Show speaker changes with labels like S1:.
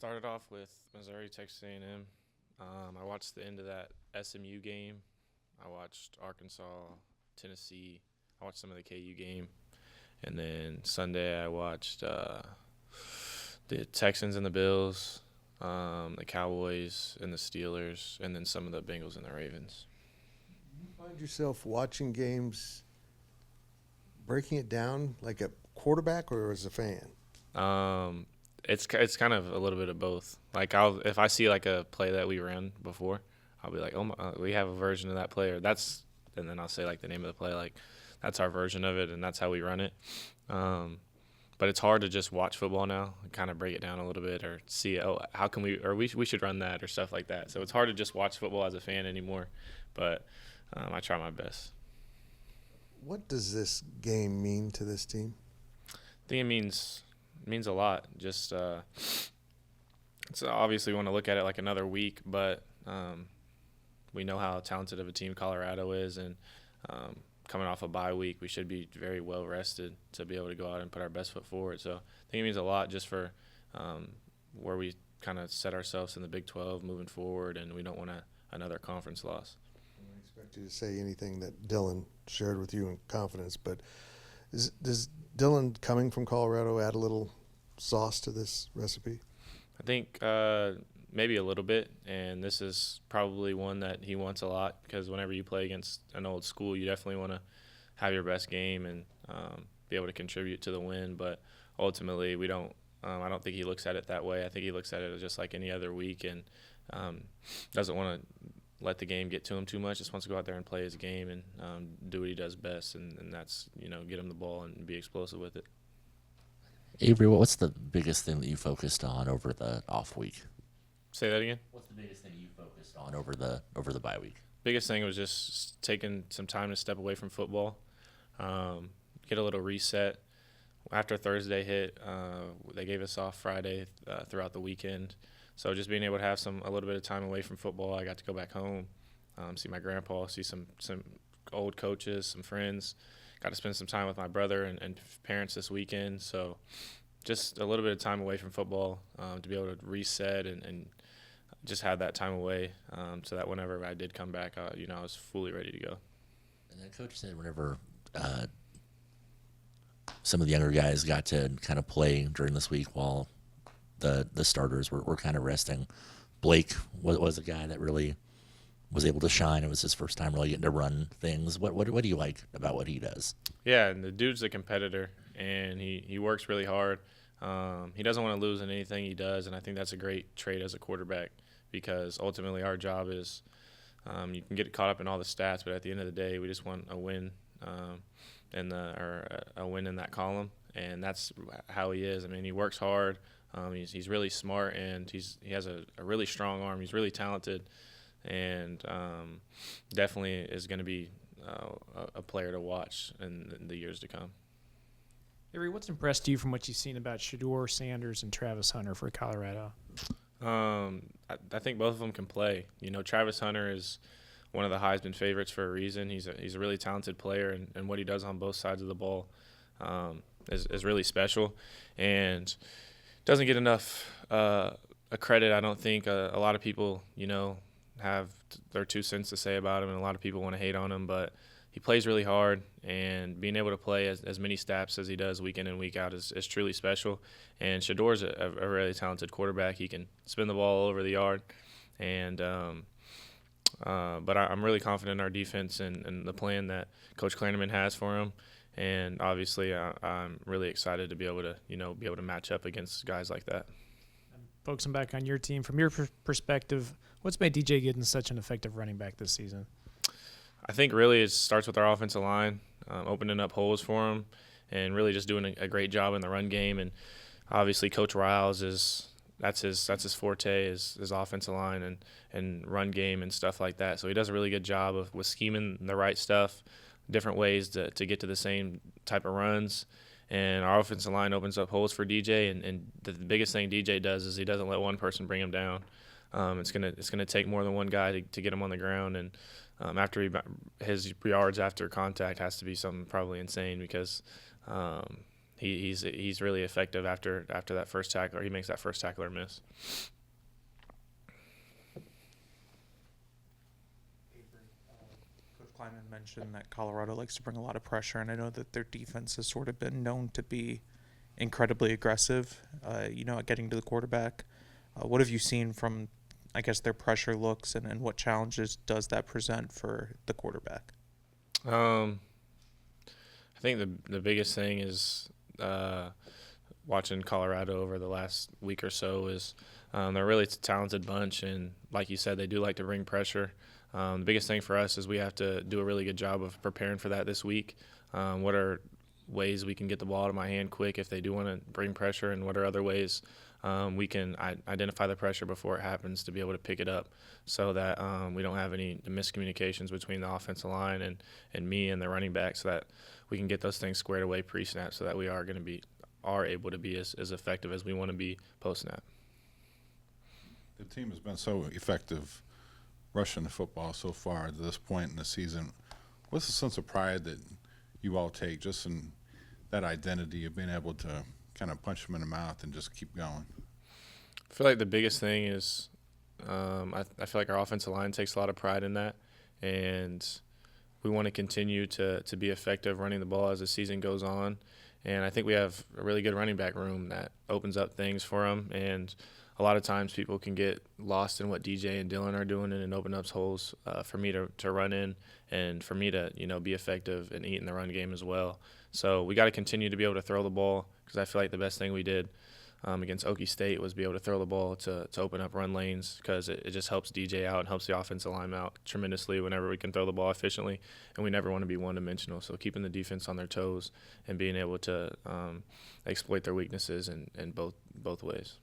S1: Started off with Missouri, Texas A&M. I watched the end of that SMU game. I watched Arkansas, Tennessee. I watched some of the KU game, and then Sunday I watched the Texans and the Bills, the Cowboys and the Steelers, and then some of the Bengals and the Ravens.
S2: You find yourself watching games, breaking it down like a quarterback or as a fan?
S1: It's kind of a little bit of both. Like if I see like a play that we ran before, I'll be like, oh, we have a version of that play, and then I'll say like the name of the play, like that's our version of it, and that's how we run it. But it's hard to just watch football now and kind of break it down a little bit or see, how can we should run that or stuff like that. So it's hard to just watch football as a fan anymore, but I try my best.
S2: What does this game mean to this team?
S1: I think it means a lot. Just it's obviously we want to look at it like another week, but we know how talented of a team Colorado is, and coming off a bye week, we should be very well rested to be able to go out and put our best foot forward. So I think it means a lot just for where we kind of set ourselves in the Big 12 moving forward, and we don't want another conference loss.
S2: I don't expect you to say anything that Dylan shared with you in confidence, but does Dylan coming from Colorado add a little sauce to this recipe?
S1: I think maybe a little bit, and this is probably one that he wants a lot because whenever you play against an old school, you definitely want to have your best game and be able to contribute to the win. But ultimately, we don't. I don't think he looks at it that way. I think he looks at it just like any other week and doesn't want to let the game get to him too much. Just wants to go out there and play his game and do what he does best, and that's get him the ball and be explosive with it.
S3: Avery, what's the biggest thing that you focused on over the off week?
S1: Say that again?
S3: What's the biggest thing you focused on over the bye week?
S1: Biggest thing was just taking some time to step away from football, get a little reset. After Thursday hit, they gave us off Friday throughout the weekend. So just being able to have a little bit of time away from football, I got to go back home, see my grandpa, see some old coaches, some friends. Got to spend some time with my brother and parents this weekend. So just a little bit of time away from football to be able to reset and just have that time away so that whenever I did come back, I was fully ready to go.
S3: And then Coach said whenever some of the younger guys got to kind of play during this week while the starters were kind of resting, Blake was a guy that really was able to shine. It was his first time really getting to run things. What do you like about what he does?
S1: Yeah, and the dude's a competitor, and he works really hard. He doesn't want to lose in anything he does, and I think that's a great trait as a quarterback because ultimately our job is you can get caught up in all the stats, but at the end of the day, we just want a win a win in that column, and that's how he is. I mean, he works hard. He's really smart, and he has a really strong arm. He's really talented, and definitely is going to be a player to watch in the years to come.
S4: Avery, what's impressed you from what you've seen about Shedeur Sanders and Travis Hunter for Colorado?
S1: I think both of them can play. Travis Hunter is one of the Heisman favorites for a reason. He's a really talented player, and what he does on both sides of the ball is really special, and doesn't get enough credit. I don't think a lot of people, have their 2 cents to say about him, and a lot of people want to hate on him, but he plays really hard, and being able to play as many snaps as he does week in and week out is truly special. And Shedeur's a really talented quarterback. He can spin the ball all over the yard, and but I'm really confident in our defense and the plan that Coach Klanderman has for him. And obviously, I'm really excited to be able to match up against guys like that.
S4: Focusing back on your team, from your perspective, what's made DJ Giddens such an effective running back this season?
S1: I think really it starts with our offensive line, opening up holes for him, and really just doing a great job in the run game. And obviously, Coach Riles that's his forte is his offensive line and run game and stuff like that. So he does a really good job with scheming the right stuff, different ways to get to the same type of runs. And our offensive line opens up holes for DJ, and the biggest thing DJ does is he doesn't let one person bring him down. It's gonna take more than one guy to get him on the ground, and his yards after contact has to be something probably insane because he's really effective after that first tackle, or he makes that first tackle or miss.
S5: Coach Kleinman mentioned that Colorado likes to bring a lot of pressure, and I know that their defense has sort of been known to be incredibly aggressive, at getting to the quarterback. What have you seen from, I guess, their pressure looks, and what challenges does that present for the quarterback?
S1: I think the biggest thing is watching Colorado over the last week or so is they're really a talented bunch, and like you said, they do like to bring pressure. The biggest thing for us is we have to do a really good job of preparing for that this week. What are ways we can get the ball out of my hand quick if they do want to bring pressure, and what are other ways we can identify the pressure before it happens to be able to pick it up, so that we don't have any miscommunications between the offensive line and me and the running back, so that we can get those things squared away pre-snap, so that we are able to be as effective as we want to be post-snap.
S6: The team has been so effective rushing the football so far to this point in the season. What's the sense of pride that you all take just in that identity of being able to kind of punch them in the mouth and just keep going?
S1: I feel like the biggest thing is I feel like our offensive line takes a lot of pride in that, and we want to continue to be effective running the ball as the season goes on. And I think we have a really good running back room that opens up things for them, and a lot of times people can get lost in what DJ and Dylan are doing, and it opens up holes for me to run in, and for me to be effective and eat in the run game as well. So we got to continue to be able to throw the ball, because I feel like the best thing we did against Okie State was be able to throw the ball to open up run lanes, because it just helps DJ out and helps the offensive line out tremendously whenever we can throw the ball efficiently, and we never want to be one-dimensional. So keeping the defense on their toes and being able to exploit their weaknesses in both ways.